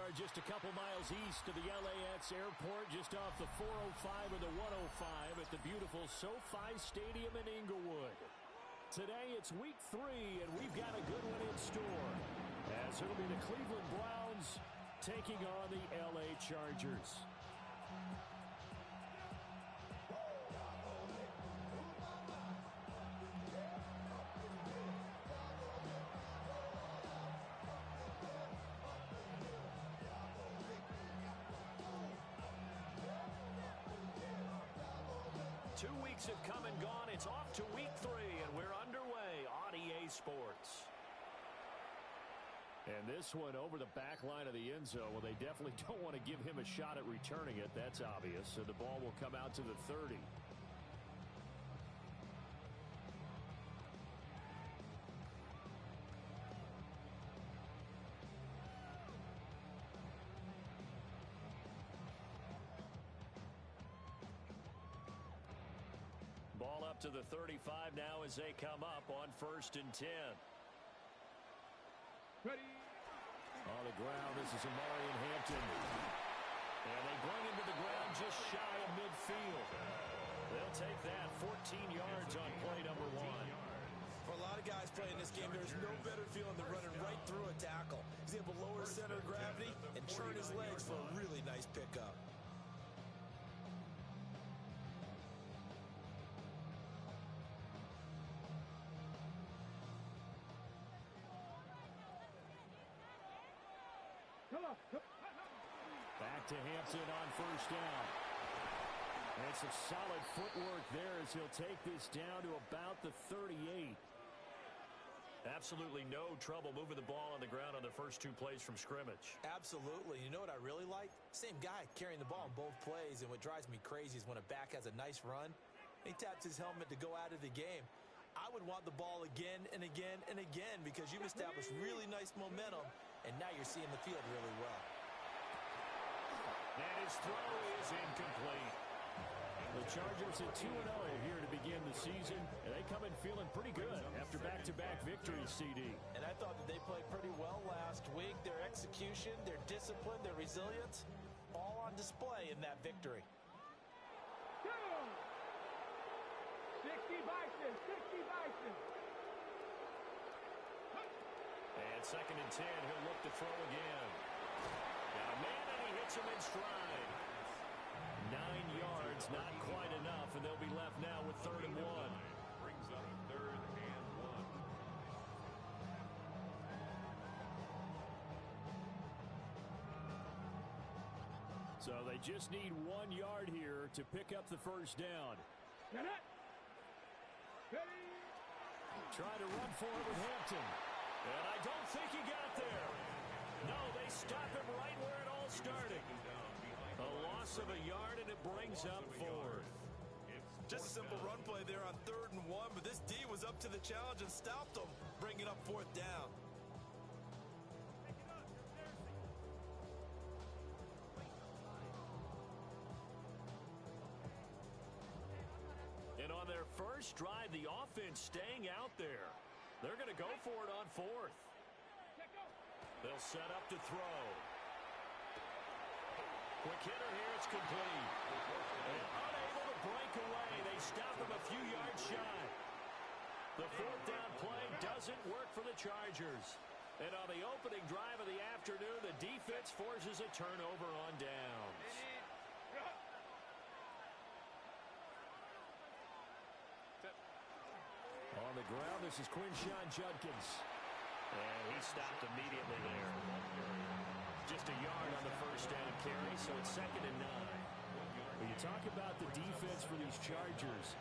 are just a couple miles east of the LAX airport, just off the 405 and the 105 at the beautiful SoFi Stadium in Inglewood. Today it's week 3, and we've got a good one in store, as it'll be the Cleveland Browns taking on the LA Chargers. Have come and gone. It's off to week 3, and we're underway on EA Sports. And this one over the back line of the end zone. Well, they definitely don't want to give him a shot at returning it. That's obvious. So the ball will come out to the 30. Ball up to the 35 now as they come up on 1st and 10. Ready. On the ground, this is Amari and Hampton. And they bring him to the ground just shy of midfield. They'll take that 14 yards on play number 1. For a lot of guys playing this game, there's no better feeling than running right through a tackle. He's able to lower his center of gravity and turn his legs for a really nice pickup. Back to Hampton on 1st down. And some solid footwork there as he'll take this down to about the 38. Absolutely no trouble moving the ball on the ground on the first 2 plays from scrimmage. Absolutely. You know what I really like? Same guy carrying the ball in both plays, and what drives me crazy is when a back has a nice run, he taps his helmet to go out of the game. I would want the ball again and again and again because you've established really nice momentum, and now you're seeing the field really well. And his throw is incomplete. The Chargers at 2-0 here to begin the season, and they come in feeling pretty good after back-to-back victories, CD. And I thought that they played pretty well last week. Their execution, their discipline, their resilience, all on display in that victory. 60 Bison, 60 Bison. And 2nd and 10, he'll look to throw again. Got a man, and he hits him in stride. 9 yards, not quite enough, and they'll be left now with 3rd and 1. Brings up 3rd and 1. So they just need 1 yard here to pick up the 1st down. Get it. Try to run for it with Hampton. And I don't think he got there. No, they stop him right where it all started. A loss of a yard, and it brings up 4th. Just a simple run play there on 3rd and 1, but this D was up to the challenge and stopped him, bringing up 4th down. And on their first drive, the offense staying out there. They're going to go for it on 4th. They'll set up to throw. Quick hitter here, it's complete. And unable to break away. They stop him a few yards shy. The 4th down play doesn't work for the Chargers. And on the opening drive of the afternoon, the defense forces a turnover on downs. On the ground, this is Quinshawn Judkins. And he stopped immediately there. Just a yard on the 1st down carry, so it's 2nd and 9. When you talk about the defense for these Chargers,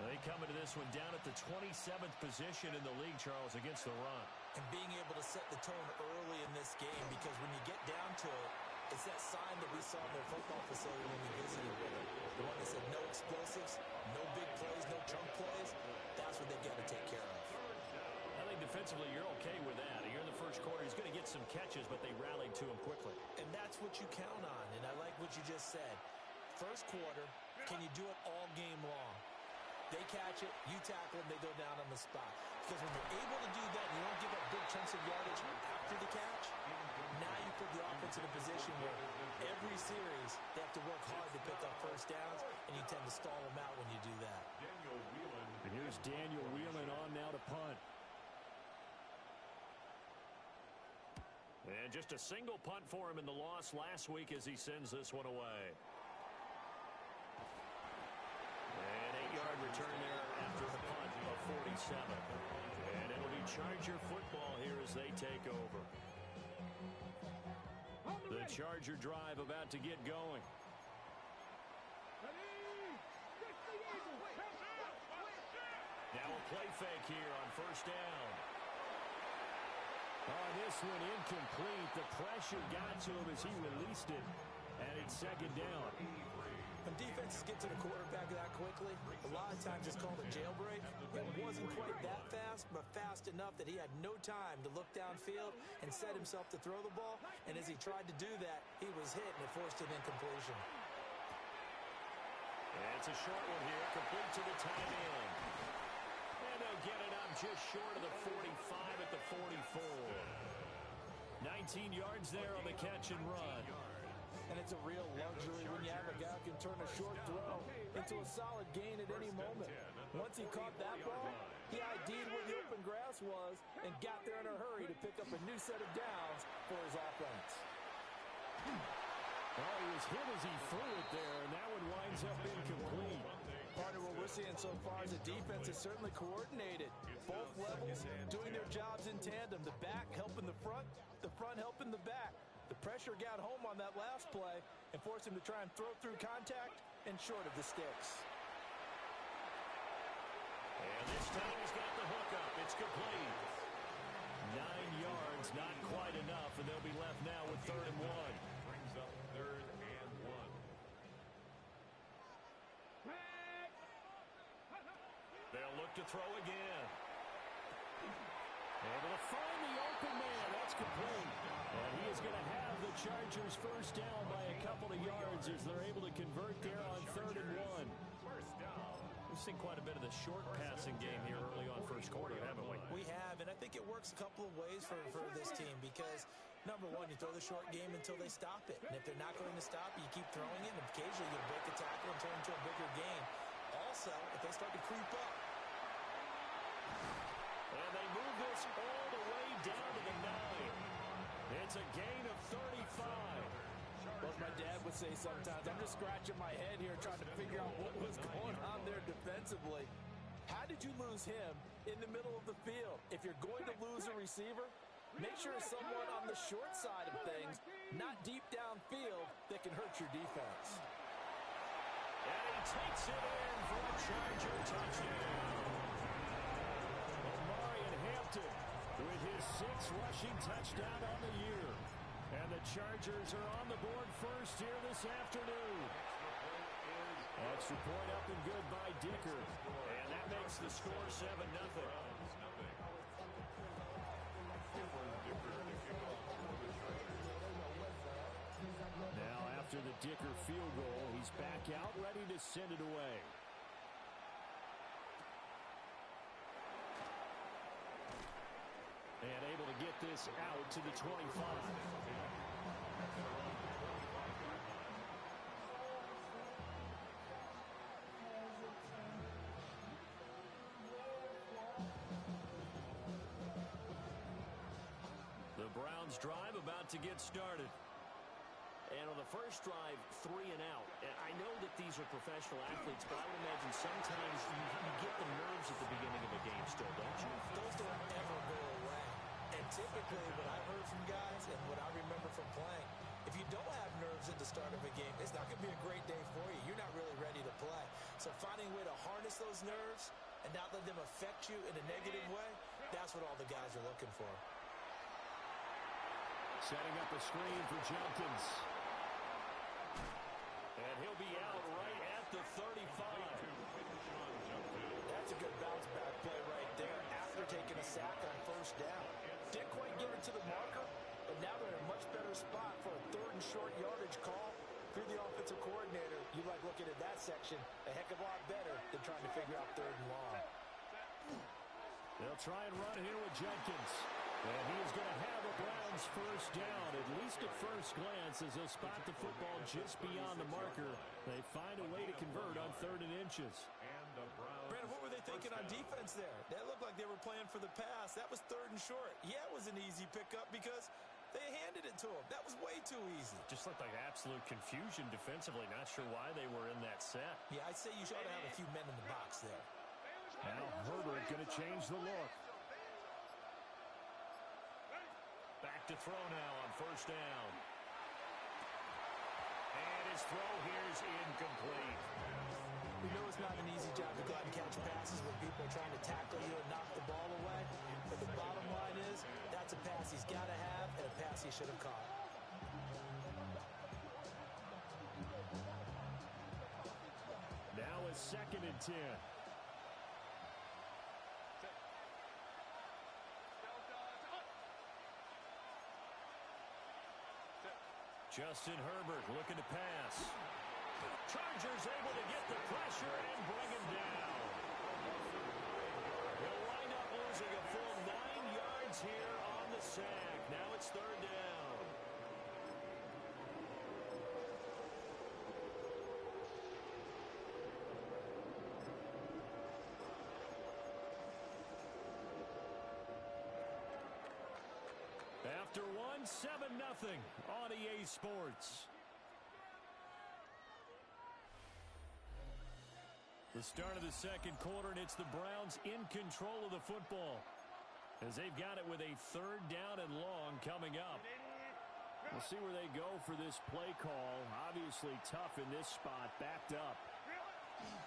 they come into this one down at the 27th position in the league, Charles, against the run. And being able to set the tone early in this game, because when you get down to it, it's that sign that we saw in their football facility when we visited with them. The one that said no explosives, no big plays, no chunk plays. That's what they've got to take care of. I think defensively you're okay with that. Here in the first quarter, he's going to get some catches, but they rallied to him quickly. And that's what you count on, and I like what you just said. First quarter, can you do it all game long? They catch it, you tackle them, they go down on the spot. Because when you're able to do that, and you don't give up big chunks of yardage after the catch, now you put the offense puts in a position where every series they have to work hard to pick up first downs, and you tend to stall them out when you do that. And here's Daniel Whelan on now to punt. And just a single punt for him in the loss last week as he sends this one away. An 8-yard return there after the punt of 47. And it'll be Charger football here as they take over. The Charger drive about to get going. Now a play fake here on first down. On this one, incomplete. The pressure got to him as he released it, and it's second down. When defenses get to the quarterback that quickly, a lot of times it's called a jailbreak. It wasn't quite that fast, but fast enough that he had no time to look downfield and set himself to throw the ball. And as he tried to do that, he was hit, and it forced an incompletion. And it's a short one here, complete to the tight end. And they'll get it up just short of the 45 at the 44. 19 yards there on the catch and run. And it's a real luxury when you have a guy who can turn a short throw into a solid gain at any moment. Once he caught that ball, he ID'd where the open grass was and got there in a hurry to pick up a new set of downs for his offense. Oh, he was hit as he threw it there, and that one winds up incomplete. Partner, what we're seeing so far is the defense is certainly coordinated. Both levels doing their jobs in tandem. The back helping the front helping the back. The pressure got home on that last play and forced him to try and throw through contact and short of the sticks. And this time he's got the hook up. It's complete. 9 yards, not quite enough, and they'll be left now with 3rd and 1. Brings up 3rd and 1. They'll look to throw again. Able to find the open man. That's complete. And he is going to have the Chargers first down by a couple of yards as they're able to convert there on 3rd and 1. First down. We've seen quite a bit of the short passing game here early on first quarter, haven't we? We have, and I think it works a couple of ways for this team because, number one, you throw the short game until they stop it. And if they're not going to stop it, you keep throwing it, and occasionally you'll break a tackle and turn into a bigger gain. Also, if they start to creep up. And they move this all the way down to the 9. It's a gain of 35. Well, as my dad would say sometimes, I'm just scratching my head here trying to figure out what was going on there defensively. How did you lose him in the middle of the field? If you're going to lose a receiver, make sure it's someone on the short side of things, not deep downfield, that can hurt your defense. And he takes it in for a Charger touchdown. Omarion Hampton with his 6th rushing touchdown on the year. And the Chargers are on the board first here this afternoon. Extra point up and good by Dicker. And that makes the score 7-0. Now after the Dicker field goal, he's back out ready to send it away. And able to get this out to the 25. The Browns drive about to get started. And on the first drive, 3 and out. And I know that these are professional athletes, but I would imagine sometimes you get the nerves at the beginning of a game still, don't you? Those don't ever go away. And typically what I've heard from guys and what I remember from playing, if you don't have nerves at the start of a game, it's not going to be a great day for you. You're not really ready to play. So finding a way to harness those nerves and not let them affect you in a negative way, that's what all the guys are looking for. Setting up a screen for Jenkins. And he'll be out right at the 35. That's a good bounce back play right there after taking a sack on first down. Didn't quite get it to the marker, but now they're in a much better spot for a 3rd and short yardage call. If you're the offensive coordinator, you like looking at that section a heck of a lot better than trying to figure out 3rd and long. They'll try and run here with Jenkins. And he is going to have a Browns first down, at least at first glance, as they'll spot the football just beyond the marker. They find a way to convert on 3rd and inches. Brandon, what were they thinking on defense there? That looked like they were playing for the pass. That was 3rd and short. Yeah, it was an easy pickup because they handed it to him. That was way too easy. Just looked like absolute confusion defensively. Not sure why they were in that set. Yeah, I'd say you ought to have a few men in the box there. Now Herbert going to change the look. Back to throw now on 1st down. And his throw here is incomplete. We know it's not an easy job to go out and catch passes when people are trying to tackle you and knock the ball away. But the bottom line is, that's a pass he's got to have and a pass he should have caught. Now a 2nd and 10. Justin Herbert looking to pass. Chargers able to get the pressure and bring him down. They'll wind up losing a full 9 yards here on the sack. Now it's 3rd down. After one, 7-0 on EA Sports. The start of the 2nd quarter, and it's the Browns in control of the football as they've got it with a 3rd down and long coming up. We'll see where they go for this play call. Obviously tough in this spot, backed up.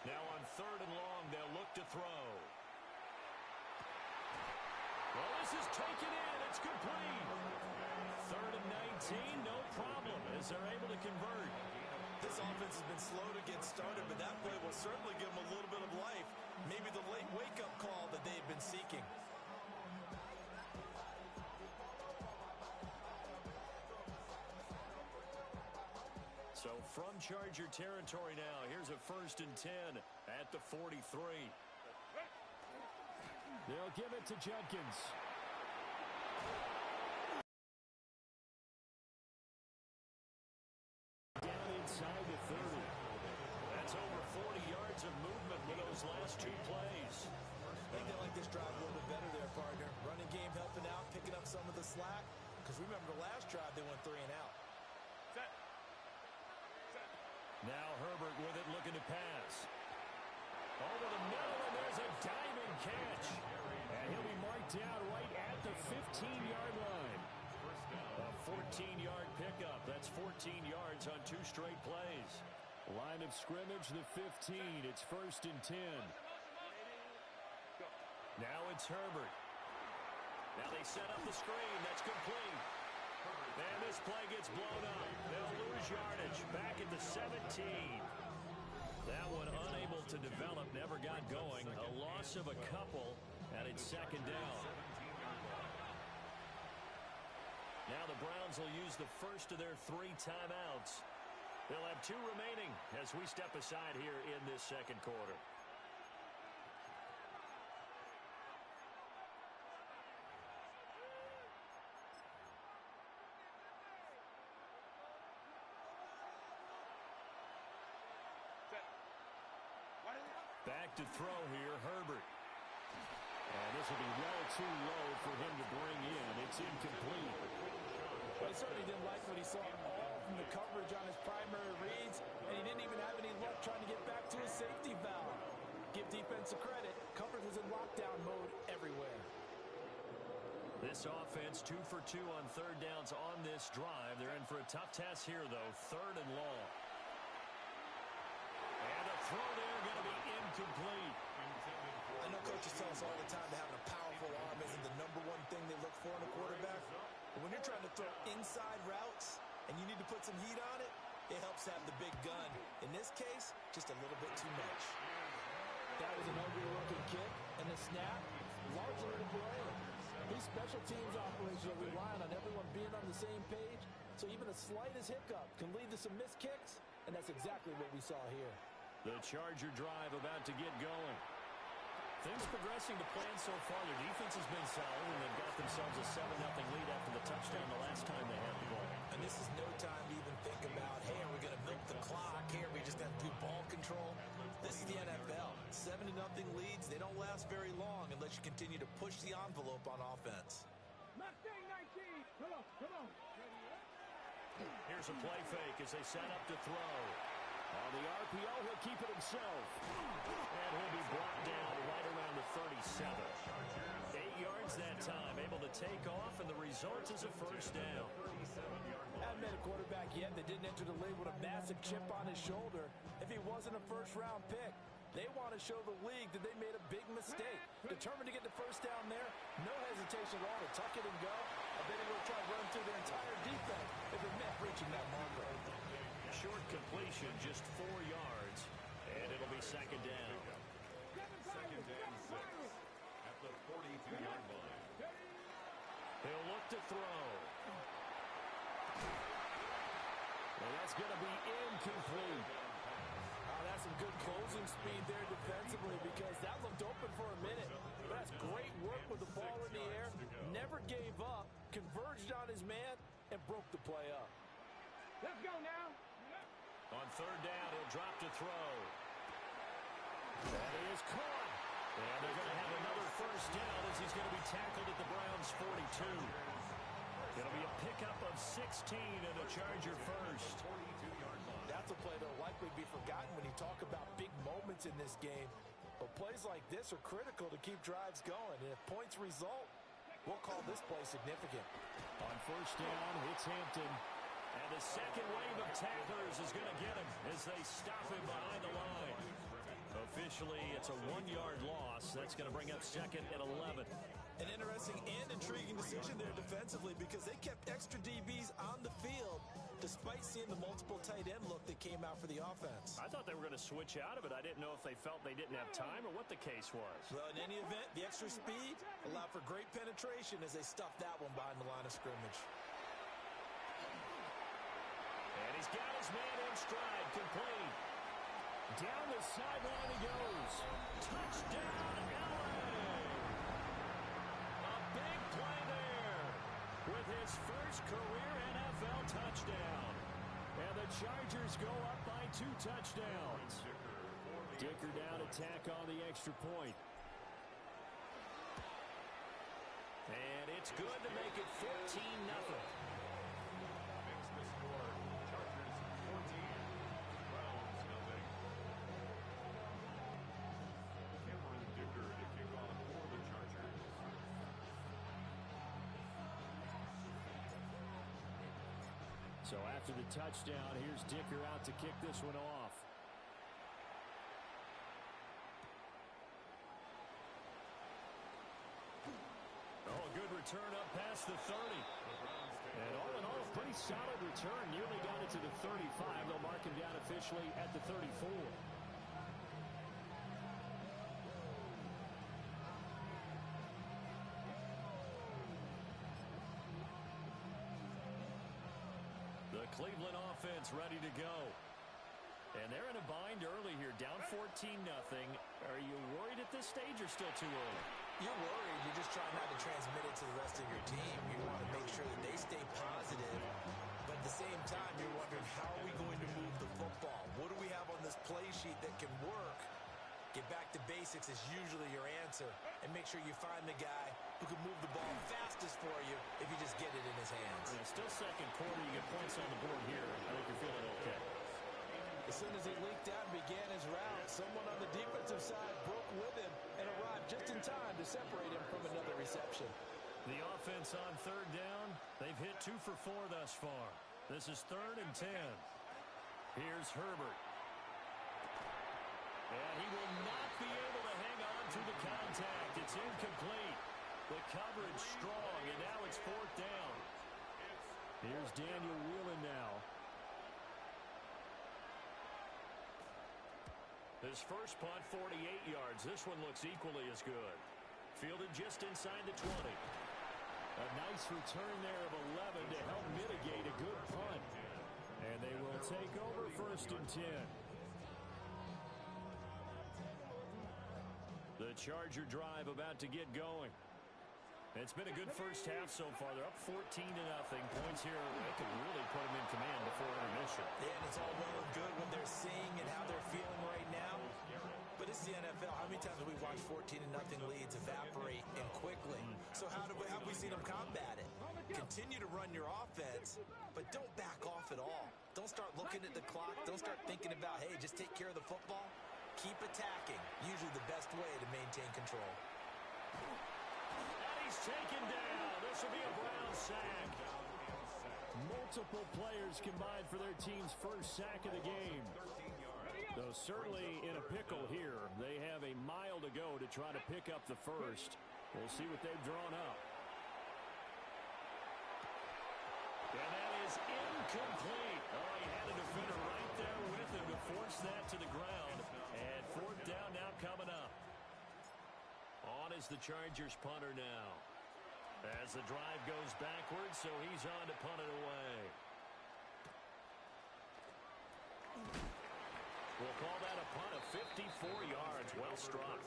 Now on 3rd and long, they'll look to throw. Well, this is taken in. It's complete. 3rd and 19, no problem as they're able to convert. This offense has been slow to get started, but that play will certainly give them a little bit of life. Maybe the late wake-up call that they've been seeking. So from Charger territory now, here's a 1st and 10 at the 43. They'll give it to Judkins. Down inside the 30. That's over 40 yards of movement with those last 2 plays. I think they like this drive a little bit better there, partner. Running game helping out, picking up some of the slack. Because remember, the last drive, they went 3 and out. Now Herbert with it, looking to pass. Over the middle, and there's a diving catch. And he'll be marked down right at the 15-yard line. A 14-yard pickup. That's 14 yards on 2 straight plays. Line of scrimmage, the 15. It's 1st and 10. Now it's Herbert. Now they set up the screen. That's complete. And this play gets blown up. They'll lose yardage. Back at the 17. That one unable to develop, never got going. A loss of a couple, and it's 2nd down. Now the Browns will use the first of their 3 timeouts. They'll have 2 remaining as we step aside here in this 2nd quarter. Back to throw here, Herbert. And this will be well too low for him to bring in. It's incomplete. Well, he certainly didn't like what he saw all from the coverage on his primary reads, and he didn't even have any luck trying to get back to his safety valve. Give defense a credit. Coverage was in lockdown mode everywhere. This offense 2 for 2 on 3rd downs on this drive. They're in for a tough task here, though. 3rd and long. And a throw there going to be incomplete. I know coaches tell us all the time that having a powerful arm isn't the #1 thing they look for in a quarterback. But when you're trying to throw inside routes and you need to put some heat on it, it helps have the big gun. In this case, just a little bit too much. That was an ugly-looking kick, and the snap, largely to blame. These special teams operations are relying on everyone being on the same page, so even the slightest hiccup can lead to some missed kicks, and that's exactly what we saw here. The Charger drive about to get going. Things progressing to plan so far. Their defense has been solid, and they've got themselves a 7-0 lead after the touchdown the last time they had the ball. And this is no time to even think about, hey, are we going to milk the clock? Hey, are we just going to do ball control? This is the NFL. 7-0 leads, they don't last very long unless you continue to push the envelope on offense. Mustang 19. Come on, come on. Here's a play fake as they set up to throw. On the RPO, he'll keep it himself. And he'll be brought down right around the 37. 8 yards that time, able to take off, and the result is a first down. Haven't met a quarterback yet that didn't enter the league with a massive chip on his shoulder if he wasn't a first-round pick. They want to show the league that they made a big mistake. Determined to get the first down there, no hesitation at all to tuck it and go. I bet he will try to run through their entire defense if it meant reaching that marker. Short completion, just 4 yards, and it'll be second down. Second and 6 at the 42-yard line. He'll look to throw. And that's going to be incomplete. That's some good closing speed there defensively because that looked open for a minute. But that's great work with the ball in the air. Never gave up, converged on his man, and broke the play up. Let's go now. On third down, he'll drop to throw. That is caught. And they're going to have another first down as he's going to be tackled at the Browns' 42. It'll be a pickup of 16 and a Charger first. That's a play that'll likely be forgotten when you talk about big moments in this game. But plays like this are critical to keep drives going. And if points result, we'll call this play significant. On first down, it's Hampton. And the second wave of tacklers is going to get him as they stop him behind the line. Officially, it's a 1-yard loss. That's going to bring up second and 11. An interesting and intriguing decision there defensively because they kept extra DBs on the field despite seeing the multiple tight end look that came out for the offense. I thought they were going to switch out of it. I didn't know if they felt they didn't have time or what the case was. Well, in any event, the extra speed allowed for great penetration as they stuffed that one behind the line of scrimmage. And he's got his man in stride, complete. Down the sideline he goes. Touchdown, LA! A big play there with his first career NFL touchdown. And the Chargers go up by 2 touchdowns. Dicker down attack on the extra point. And it's good to make it 14-0. Makes the score. Chargers 14, Browns nothing. Cameron Dicker to kick off for the Chargers. So after the touchdown, here's Dicker out to kick this one off. Oh, good return up past the 30. And all in all, a pretty solid return. Nearly got it to the 35. They'll mark him down officially at the 34. The Cleveland offense ready to go. And they're in a bind early here, down 14-0. Are you worried at this stage or still too early? You're worried. You're just trying not to transmit it to the rest of your team. You want to make sure that they stay positive. But at the same time, you're wondering, how are we going to move the football? What do we have on this play sheet that can work? Get back to basics is usually your answer. And make sure you find the guy who can move the ball fastest for you if you just get it in his hands. And it's still second quarter. You get points on the board here. I think you're feeling okay. As soon as he leaked out and began his route, someone on the defensive side broke with him and arrived just in time to separate him from another reception. The offense on third down, they've hit 2 for 4 thus far. This is 3rd and 10. Here's Herbert. And he will not be able to hang on to the contact. It's incomplete. The coverage strong, and now it's 4th down. Here's Daniel Whelan now. His first punt, 48 yards. This one looks equally as good. Fielded just inside the 20. A nice return there of 11 to help mitigate a good punt. And they will take over 1st and 10. The The Charger drive about to get going. It's been a good first half so far. They're up 14-0. Points here, they could really put them in command before intermission. Yeah, and it's all well and good what they're seeing and how they're feeling right now. But it's the NFL. How many times have we watched 14-0 leads evaporate and quickly? So how have we seen them combat it? Continue to run your offense, but don't back off at all. Don't start looking at the clock. Don't start thinking about, hey, just take care of the football. Keep attacking. Usually the best way to maintain control. And he's taken down. This will be a Brown sack. Multiple players combined for their team's first sack of the game. Though certainly in a pickle here. They have a mile to go to try to pick up the first. We'll see what they've drawn up. And that is incomplete. Oh, he had a defender right there with him to force that to the ground. And fourth down now coming up. On is the Chargers punter now. As the drive goes backwards, so he's on to punt it away. We'll call that a punt of 54 yards. Well struck.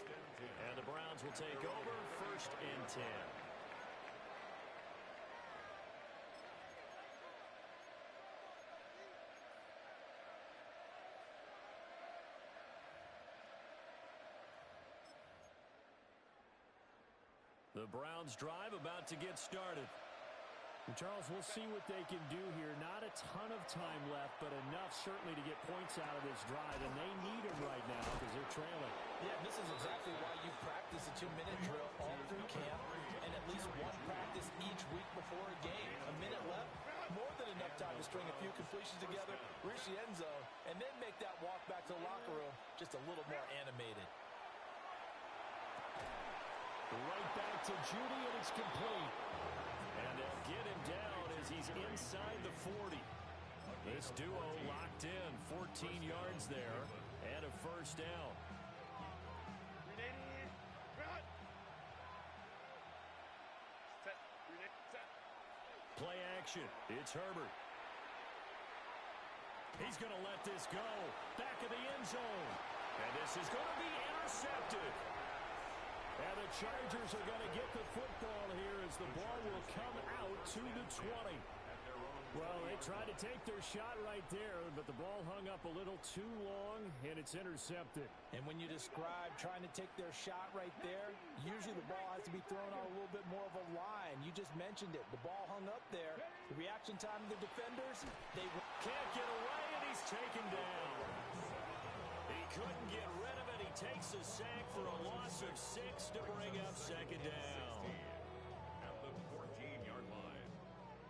And the Browns will take over, 1st and 10. The Browns drive about to get started. Charles, we'll see what they can do here. Not a ton of time left, but enough certainly to get points out of this drive, and they need them right now because they're trailing. Yeah, this is exactly why you practice a 2-minute drill all through camp and at least one practice each week before a game. A minute left, more than enough time to string a few completions together, reach the end zone, and then make that walk back to the locker room just a little more animated. Right back to Judy, and it's complete. And they'll get him down as he's inside the 40. This duo locked in, 14 yards there, and a first down. Play action. It's Herbert. He's going to let this go. Back of the end zone. And this is going to be intercepted. And the Chargers are going to get the football here as the ball will come out to the 20. Well, they tried to take their shot right there, but the ball hung up a little too long, and it's intercepted. And when you describe trying to take their shot right there, usually the ball has to be thrown on a little bit more of a line. You just mentioned it. The ball hung up there. The reaction time of the defenders, they can't get away, and he's taken down. He couldn't get rid of it. He takes a sack for a loss of 6 to bring up 2nd down. At the 14-yard line.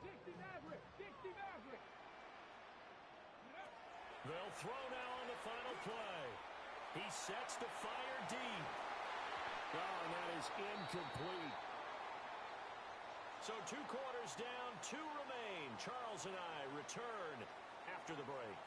60 Maverick. 60 Maverick. They'll throw now on the final play. He sets to fire deep. Oh, and that is incomplete. So 2 quarters down, 2 remain. Charles and I return after the break.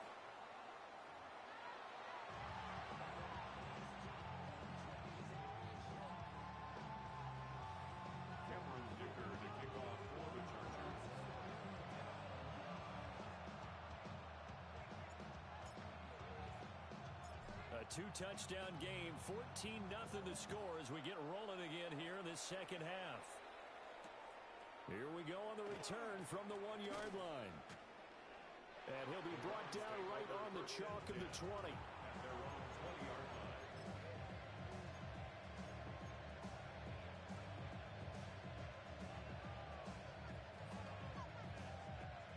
A 2-touchdown game, 14-0 to score as we get rolling again here in this second half. Here we go on the return from the 1-yard line. And he'll be brought down right on the chalk of the 20.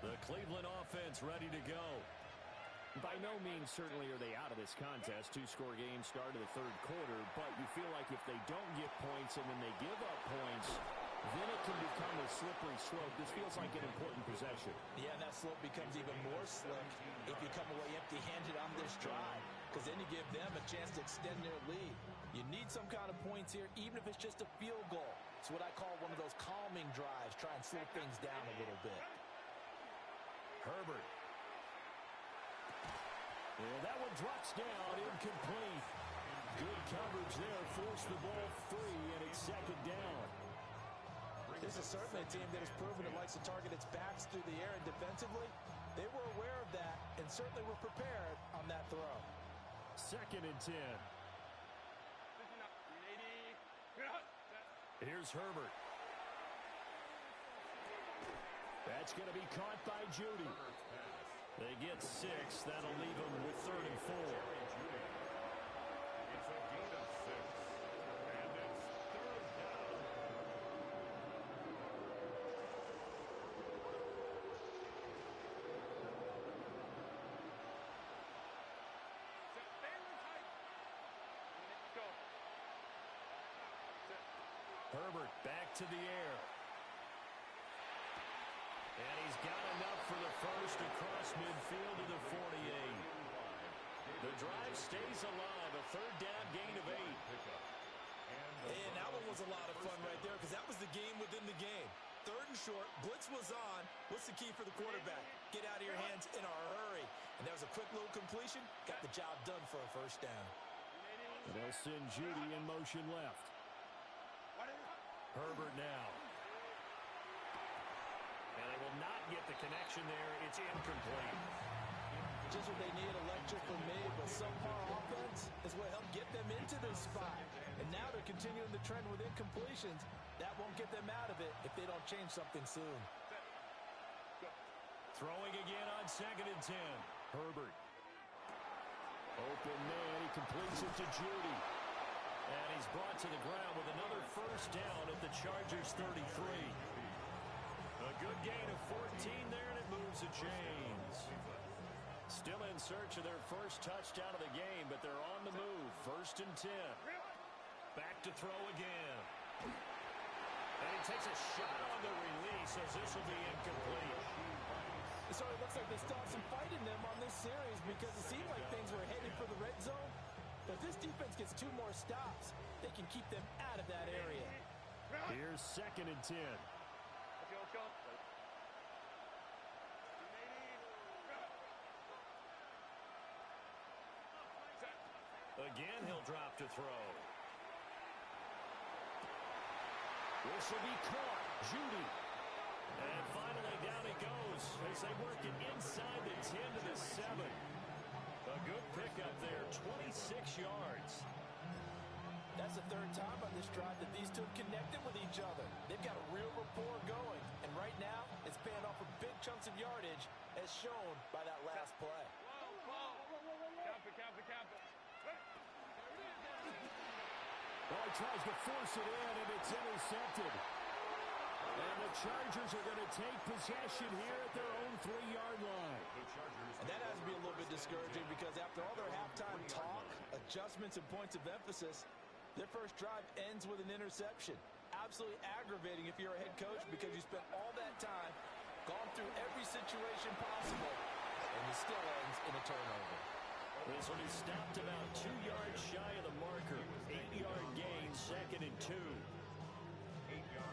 The Cleveland offense ready to go. By no means certainly are they out of this contest. 2-score game start of the 3rd quarter, but you feel like if they don't get points and then they give up points, then it can become a slippery slope. This feels like an important possession. Yeah, and that slope becomes even more slick if you come away empty-handed on this drive, because then you give them a chance to extend their lead. You need some kind of points here, even if it's just a field goal. It's what I call one of those calming drives. Try and slow things down a little bit. Herbert. Yeah, that one drops down, incomplete. Good coverage there, forced the ball free, and it's 2nd down. This is certainly a team that has proven it likes to target its backs through the air, and defensively, they were aware of that and certainly were prepared on that throw. 2nd and 10. Here's Herbert. That's going to be caught by Judy. They get 6. That'll leave them with 3rd and 4. It's a gain of 6. And it's 3rd down. Herbert back to the air. And he's got enough for the first across midfield to the 48. The drive stays alive. A 3rd down gain of 8. And that one was a lot of fun right there because that was the game within the game. 3rd and short, blitz was on. What's the key for the quarterback? Get out of your hands in a hurry. And that was a quick little completion. Got the job done for a 1st down. And they'll send Judy in motion left. Herbert now. And they will not get the connection there. It's incomplete. Just what they need, electrical made, but subpar offense is what helped get them into this spot. And now they're continuing the trend with incompletions. That won't get them out of it if they don't change something soon. Throwing again on 2nd and 10. Herbert. Open man. He completes it to Judy. And he's brought to the ground with another 1st down at the Chargers' 33. A good gain of 14 there, and it moves the chains. Still in search of their first touchdown of the game, but they're on the move. 1st and 10. Back to throw again. And he takes a shot on the release as this will be incomplete. So it looks like they still have some fight in them on this series because it seemed like things were headed for the red zone. But if this defense gets 2 more stops, they can keep them out of that area. Here's 2nd and 10. Again, he'll drop to throw. This will be caught. Judy. And finally down he goes as they work it inside the 10 to the 7. A good pickup there, 26 yards. That's the 3rd time on this drive that these two have connected with each other. They've got a real rapport going. And right now, it's paying off with big chunks of yardage as shown by that last play. Well, he tries to force it in, and it's intercepted. And the Chargers are going to take possession here at their own 3-yard line. And that has to be a little bit discouraging because after all their halftime talk, adjustments, and points of emphasis, their first drive ends with an interception. Absolutely aggravating if you're a head coach because you spent all that time, gone through every situation possible, and it still ends in a turnover. This one is stopped about 2 yards shy of the marker. 8-yard gain, 2nd and 2.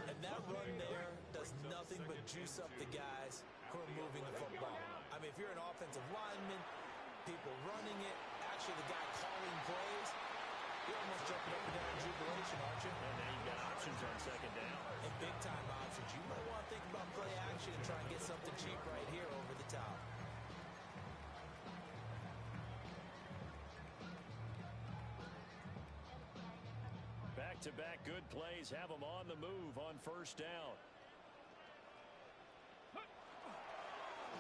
And that run there does nothing but juice up the guys who are moving the football. I mean, if you're an offensive lineman, people running it, actually the guy calling plays, you're almost jumping up and down in jubilation, aren't you? And now you've got options on 2nd down. And big-time options. You might want to think about play action and try and get something cheap right here over the top. Back-to-back good plays have them on the move on 1st down.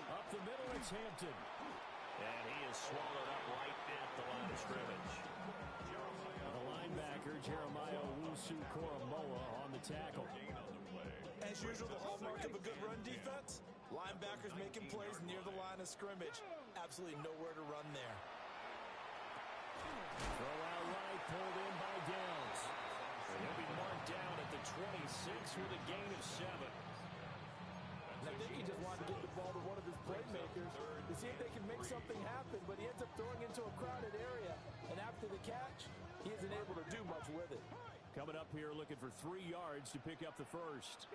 Up the middle, it's Hampton. And he is swallowed up right at the line of scrimmage. The linebacker, Jeremiah Owusu-Koramoah, on the tackle. As usual, the hallmark of a good run defense, linebackers making plays near the line of scrimmage. Absolutely nowhere to run there. Throw out right, pulled in by Downs. And he'll be marked down at the 26 with a gain of 7. And I think he just wanted to get the ball to one of his playmakers to see if they can make something happen, but he ends up throwing into a crowded area. And after the catch, he isn't able to do much with it. Coming up here looking for 3 yards to pick up the first.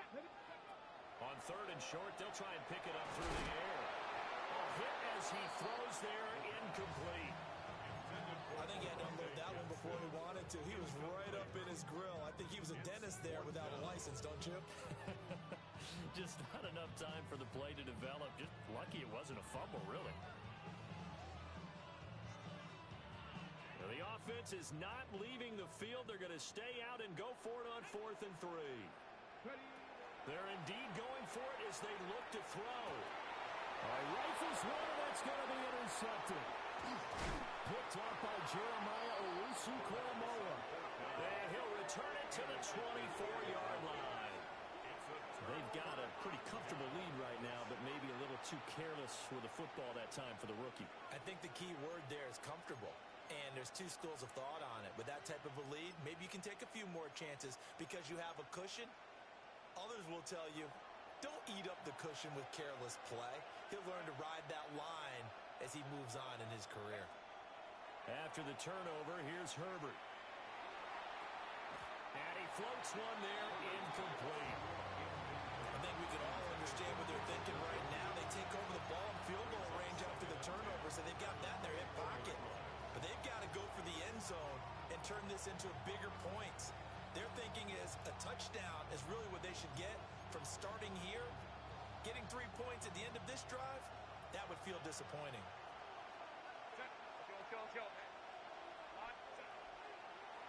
On 3rd and short, they'll try and pick it up through the air. A hit as he throws there, incomplete. I think he had to unload that one before he wanted to. He was right up in his grill. I think he was a dentist there without a license, don't you? Just not enough time for the play to develop. Just lucky it wasn't a fumble, really. The offense is not leaving the field. They're going to stay out and go for it on 4th and 3. They're indeed going for it as they look to throw. Rifles one, and that's going to be intercepted. Picked up by Jeremiah Owusu-Koramoah. And he'll return it to the 24-yard line. They've got a pretty comfortable lead right now, but maybe a little too careless with the football that time for the rookie. I think the key word there is comfortable. And there's two schools of thought on it. With that type of a lead, maybe you can take a few more chances because you have a cushion. Others will tell you, don't eat up the cushion with careless play. He'll learn to ride that line as he moves on in his career. After the turnover, here's Herbert. And he floats one there, incomplete. I think we can all understand what they're thinking right now. They take over the ball in field goal range after the turnover, so they've got that in their hip pocket. But they've got to go for the end zone and turn this into a bigger points. Their thinking is a touchdown is really what they should get from starting here. Getting 3 points at the end of this drive, that would feel disappointing.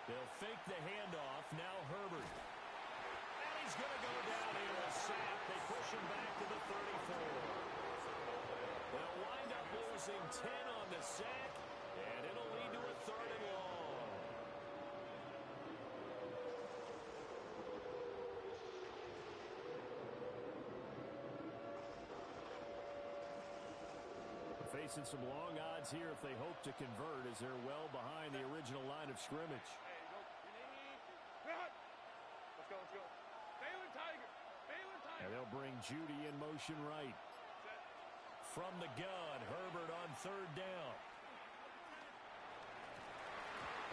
They'll fake the handoff. Now Herbert. And he's going to go down here a sack. They push him back to the 34. They'll wind up losing 10 on the sack, and it'll lead to a 3rd and long. Facing some long odds here if they hope to convert, as they're well behind the original line of scrimmage. Let's go. Baylor Tiger. And they'll bring Judy in motion right. From the gun, Herbert on 3rd down.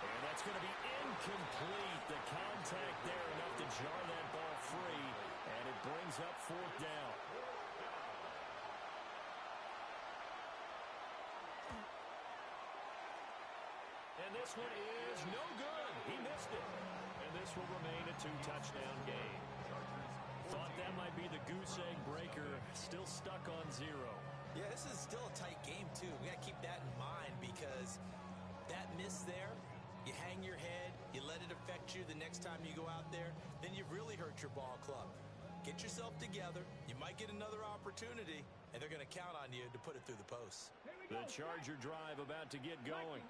And that's going to be incomplete. The contact there enough to jar that ball free, and it brings up 4th down. And this one is no good. He missed it. And this will remain a 2-touchdown game. Thought that might be the goose egg breaker. Still stuck on 0. Yeah, this is still a tight game, too. We got to keep that in mind because that miss there, you hang your head, you let it affect you the next time you go out there, then you've really hurt your ball club. Get yourself together. You might get another opportunity, and they're going to count on you to put it through the post. The Charger drive about to get going.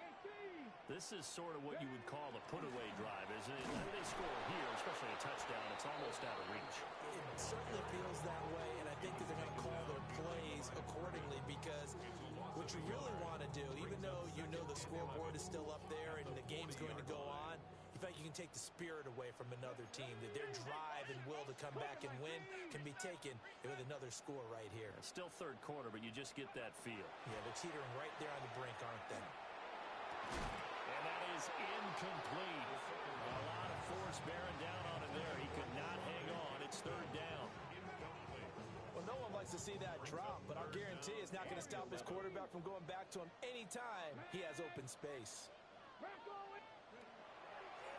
This is sort of what you would call a put-away drive, isn't it? When they score here, especially a touchdown, it's almost out of reach. It certainly feels that way, and I think that they're going to call their plays accordingly because what you really want to do, even though you know the scoreboard is still up there and the game's going to go on, you feel like you can take the spirit away from another team, that their drive and will to come back and win can be taken with another score right here. It's still 3rd quarter, but you just get that feel. Yeah, they're teetering right there on the brink, aren't they? And that is incomplete. A lot of force bearing down on him there. He could not hang on. It's 3rd down. Well, no one likes to see that drop, but I'll guarantee it's not going to stop his quarterback from going back to him anytime he has open space.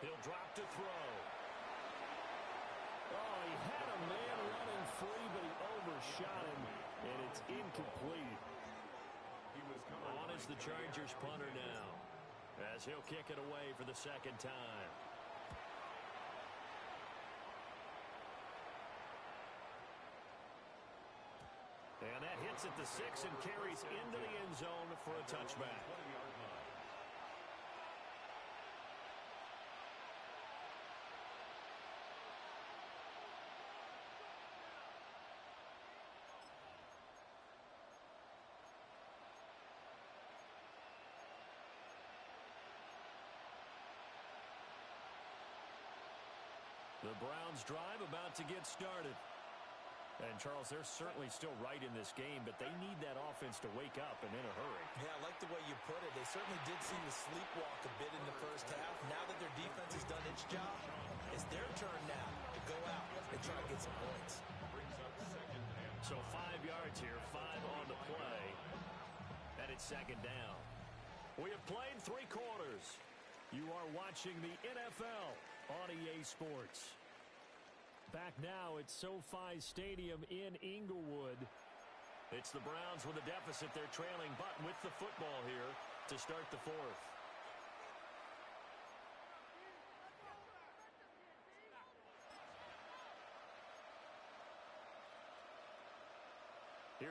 He'll drop to throw. Oh, he had a man running free, but he overshot him, and it's incomplete. On is the Chargers punter now, as he'll kick it away for the 2nd time. And that hits at the 6 and carries into the end zone for a touchback. The Browns drive about to get started. And, Charles, they're certainly still right in this game, but they need that offense to wake up and in a hurry. Yeah, I like the way you put it. They certainly did seem to sleepwalk a bit in the first half. Now that their defense has done its job, it's their turn now to go out and try to get some points. So 5 yards here, 5 on the play, and it's 2nd down. We have played 3 quarters. You are watching the NFL on EA Sports. Back now at SoFi Stadium in Inglewood. It's the Browns with a deficit. They're trailing, but with the football here to start the 4th.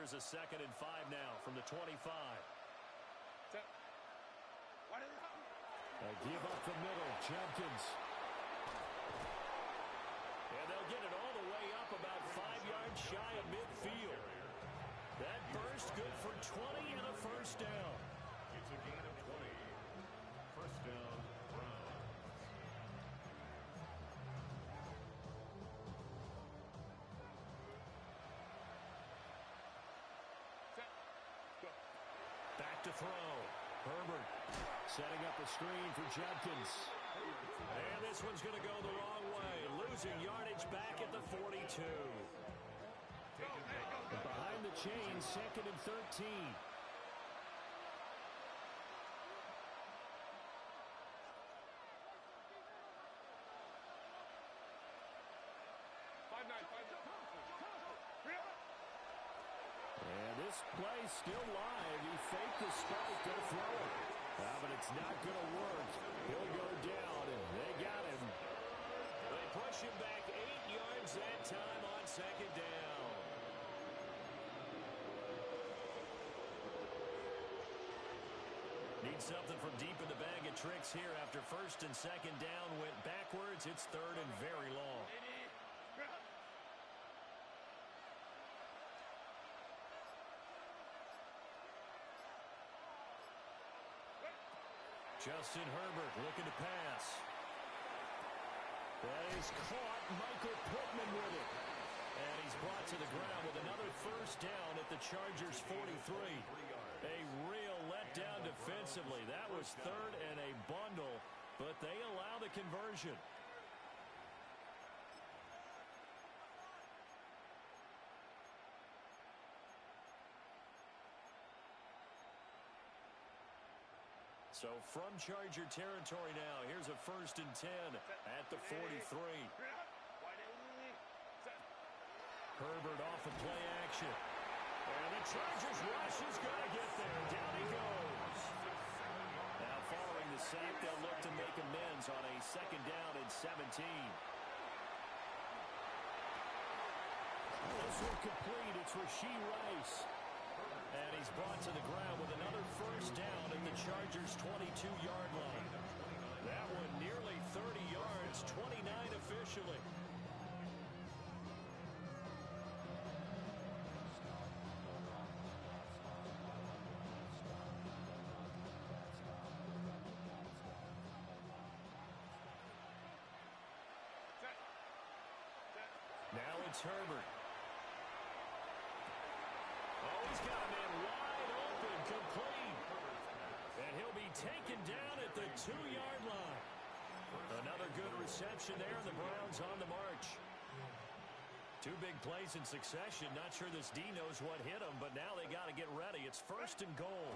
Here's a 2nd and 5 now from the 25. Set. Why did it happen? A give up the middle. Judkins. And they'll get it all the way up about 5 yards shy of midfield. That burst good for 20 and a first down. It's a gain of 20. First down, Browns. Set. Go. Back to throw. Herbert setting up a screen for Judkins. And this one's going to go the wrong way. Losing yardage back at the 42. Behind the chain, 2nd and 13. 5-9. And this play still live. He faked the spike to throw it. But it's not going to work. He'll go down, and they got him. They push him back 8 yards that time on 2nd down. Need something from deep in the bag of tricks here after 1st and 2nd down went backwards. It's 3rd and very long. Justin Herbert looking to pass. That is caught. Michael Pittman with it. And he's brought to the ground with another first down at the Chargers' 43. A real letdown defensively. That was 3rd and a bundle, but they allow the conversion. So from Charger territory now, here's a 1st and 10 at the 43. Herbert off of play action. And the Chargers rush is going to get there. Down he goes. Now following the sack, they'll look to make amends on a 2nd down and 17. This one complete. It's Rashee Rice. And he's brought to the ground with another first down at the Chargers' 22-yard line. That one nearly 30 yards, 29 officially. Now it's Herbert. Oh, he's got a man wide open, complete. And he'll be taken down at the 2-yard line. Another good reception there, and the Browns on the march. 2 big plays in succession. Not sure this D knows what hit him, but now they got to get ready. It's 1st and goal.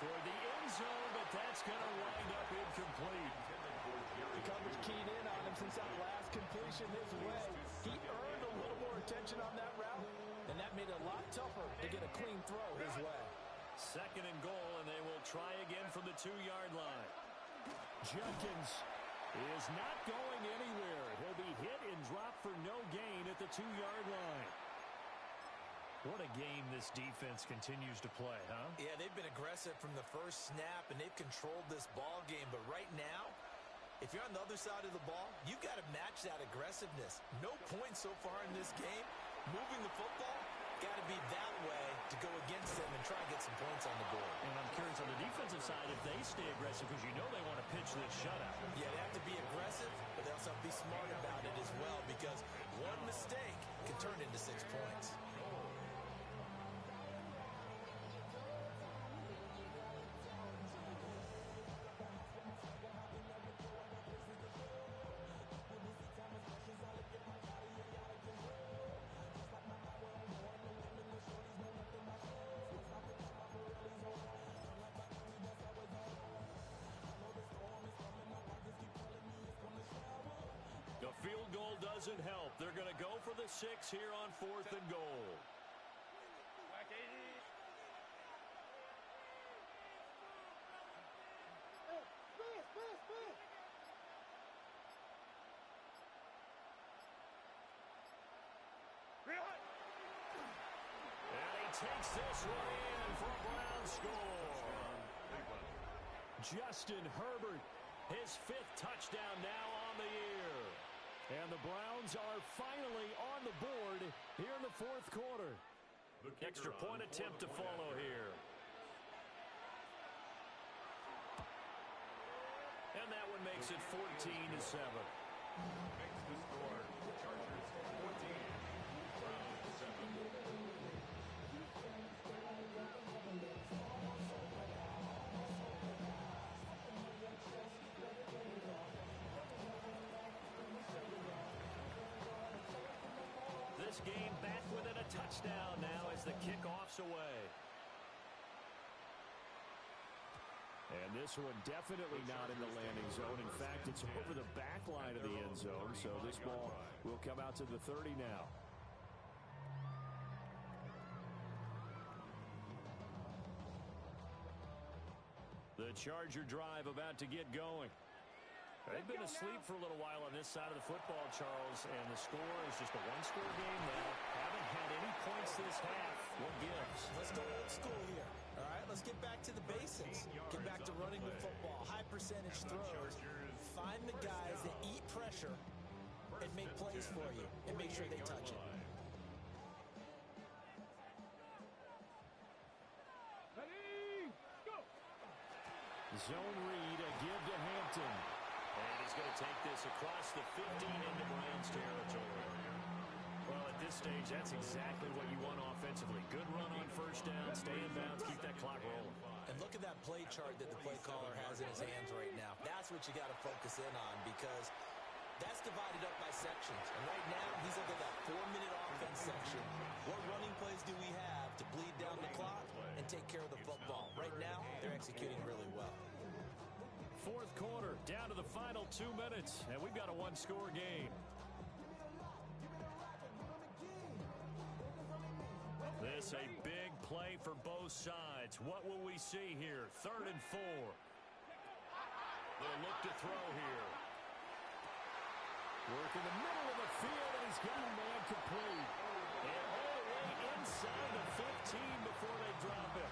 Toward the end zone, but that's going to wind up incomplete. The coverage keyed in on him since that last completion his way. He earned a little more attention on that route, and that made it a lot tougher to get a clean throw his way. 2nd and goal, and they will try again from the 2-yard line. Judkins is not going anywhere. He'll be hit and dropped for no gain at the 2-yard line. What a game this defense continues to play, huh? Yeah, they've been aggressive from the first snap, and they've controlled this ball game. But right now, if you're on the other side of the ball, you've got to match that aggressiveness. No points so far in this game. Moving the football, got to be that way to go against them and try and get some points on the board. And I'm curious on the defensive side if they stay aggressive, because you know they want to pitch this shutout. Yeah, they have to be aggressive, but they also have to be smart about it as well, because one mistake can turn into 6 points. The field goal doesn't help. They're going to go for the 6 here on 4th and goal. takes this one in for a Browns score. Justin Herbert, his 5th touchdown now on the year. And the Browns are finally on the board here in the 4th quarter. Extra point attempt to follow here. And that one makes it 14-7. Makes the score. Chargers 14, Browns 7. This game back within a touchdown now as the kickoff's away. And this one definitely not in the landing zone. In fact, it's over the back line of the end zone, so this ball will come out to the 30 now. The Charger drive about to get going. They've been asleep for a little while on this side of the football, Charles, and the score is just a one-score game now. Haven't had any points this half. What gives? Let's go old school here. All right, let's get back to the basics. Get back to running the football, high percentage throws. Find the guys that eat pressure and make plays for you and make sure they touch it. Ready, go! Zone read, a give to Hampton. And he's going to take this across the 15 into Browns territory. Well, at this stage, that's exactly what you want offensively. Good run on first down, stay in bounds, keep that clock rolling. And look at that play chart that the play caller has in his hands right now. That's what you got to focus in on because that's divided up by sections. And right now, he's under that 4-minute offense section. What running plays do we have to bleed down the clock and take care of the football? Right now, they're executing really well. 4th quarter, down to the final 2 minutes, and we've got a one-score game. This a big play for both sides. What will we see here? 3rd and 4. They'll look to throw here. Work in the middle of the field, and he's got a man complete. And all the way inside the 15 before they drop it.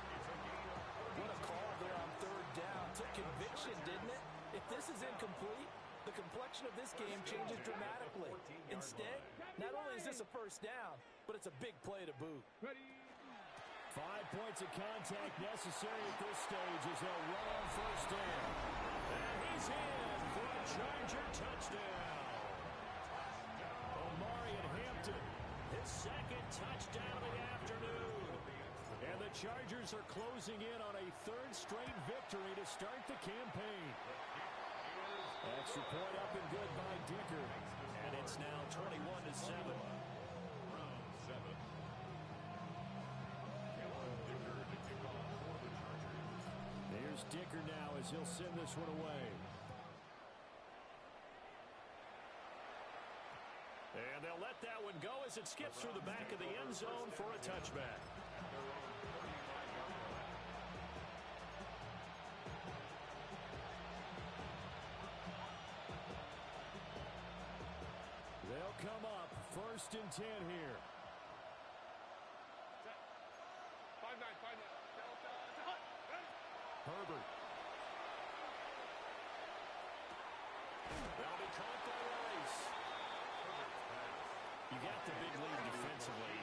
What a call there on 3rd down. Took conviction, didn't it? If this is incomplete, the complexion of this game changes dramatically. Instead, not only is this a first down, but it's a big play to boot. 5 points of contact necessary at this stage as they'll run on first down. And he's in for a Charger touchdown. Omarion Hampton, his 2nd touchdown of the afternoon. And the Chargers are closing in on a 3rd straight victory to start the campaign. Extra point up and good by Dicker. And it's now 21-7. Browns 7. Dicker to kick off for the Chargers. Here's Dicker now as he'll send this one away. And they'll let that one go as it skips through the back of the end zone for a touchback. They'll come up 1st and 10 here. 5-9, 5-9. Herbert. That'll be caught by Rice. You got the big lead defensively.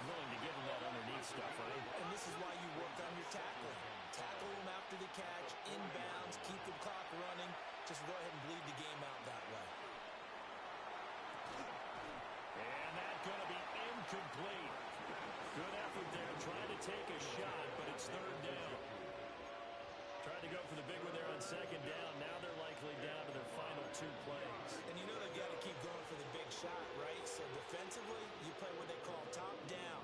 Willing to give him that underneath stuff, right? And this is why you work on your tackling. Tackle them after the catch, inbounds, keep the clock running. Just go ahead and bleed the game out that way. And that's going to be incomplete. Good effort there, trying to take a shot, but it's 3rd down. Tried to go for the big one there on 2nd down. Now they're likely down to their final 2 plays. And you know they got to keep going for the big shot, right? So defensively, you play what they call top down.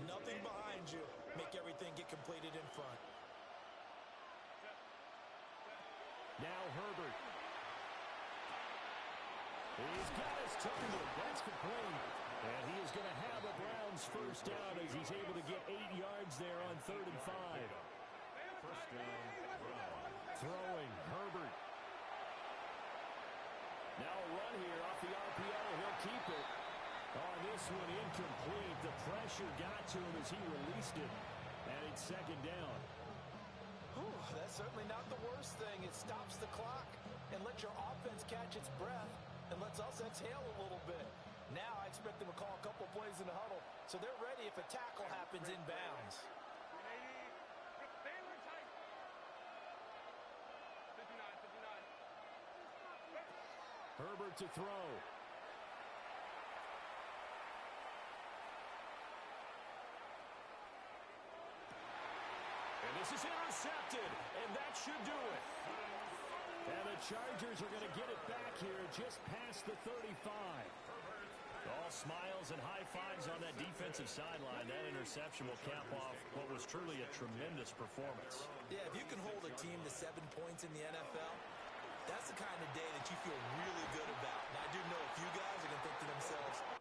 Nothing behind you. Make everything get completed in front. Now Herbert. He's got his target. That's complete. And he is going to have a Browns first down as he's able to get 8 yards there on 3rd and 5. First down, Browns. Throwing, Herbert. Now a run here off the RPO. He'll keep it. Oh, this one incomplete. The pressure got to him as he released it. And it's second down. Whew, that's certainly not the worst thing. It stops the clock and lets your offense catch its breath and lets us exhale a little bit. Now I expect them to call a couple plays in the huddle so they're ready if a tackle happens inbounds. 59. Herbert to throw. And this is intercepted, and that should do it. And the Chargers are going to get it back here just past the 35. All smiles and high fives on that defensive sideline. That interception will cap off what was truly a tremendous performance. Yeah, if you can hold a team to 7 points in the NFL, that's the kind of day that you feel really good about. And I do know a few guys are going to think to themselves,